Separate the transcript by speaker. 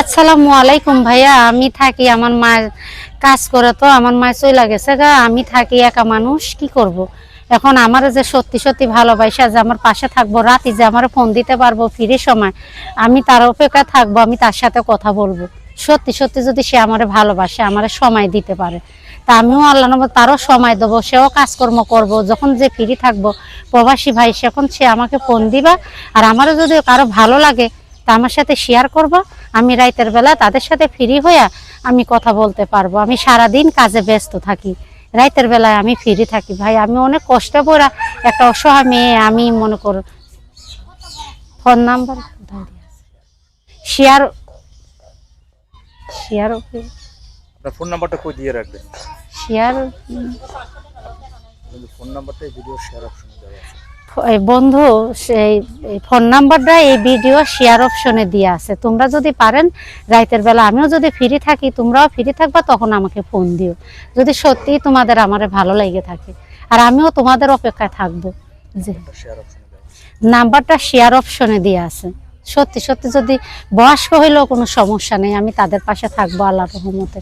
Speaker 1: আসসালামু আলাইকুম ভাইয়া। আমি থাকি, আমার মা কাজ করে, তো আমার মা চলে গেছে গা। আমি থাকি একা মানুষ, কি করব। এখন আমার যে সত্যি সত্যি ভালোবাসা যে আমার পাশে থাকবো, রাতে যে আমার ফোন দিতে পারবো ফ্রি সময়, আমি তার অপেক্ষা থাকবো, আমি তার সাথে কথা বলবো। সত্যি সত্যি যদি সে আমার ভালোবাসে, আমার সময় দিতে পারে, তা আমিও আল্লাহ নবত তারও সময় দেবো, সেও কাজকর্ম করব। যখন যে ফ্রি থাকবো প্রবাসী ভাই, সেখন সে আমাকে ফোন দিবা। আর আমারও যদি কারো ভালো লাগে তা আমার সাথে শেয়ার করবা। আমি রাতের বেলা তাদের সাথে ফ্রি হইয়া আমি কথা বলতে পারবো। আমি সারাদিন কাজে ব্যস্ত থাকি, রাতের বেলায় আমি ফ্রি থাকি ভাই। আমি অনেক কষ্ট করে একটা অসহায় মেয়ে, আমি মনে করো ফোন নাম্বার শেয়ার শেয়ার
Speaker 2: আপনার ফোন নাম্বারটা কই দিয়ে রাখবেন?
Speaker 1: শেয়ার
Speaker 2: কিন্তু ফোন নাম্বারটা এই ভিডিও শেয়ার অপশনে দেওয়া আছে।
Speaker 1: বন্ধু, সেই ফোন নাম্বারটা এই ভিডিও শেয়ার অপশনে দিয়ে আছে। তোমরা যদি পারেন রাতের বেলা, আমিও যদি ফ্রি থাকি, তোমরাও ফ্রি থাকবা, তখন আমাকে ফোন দিও যদি সত্যি তোমাদের আমারে ভালো লেগে থাকে। আর আমিও তোমাদের অপেক্ষায় থাকবো। যে
Speaker 2: শেয়ার অপশনে দেওয়া আছে,
Speaker 1: নাম্বারটা শেয়ার অপশনে দিয়ে আছে। সত্যি সত্যি যদি বয়স্ক হইলেও কোনো সমস্যা নেই, আমি তাদের পাশে থাকবো আল্লাহর রহমতে।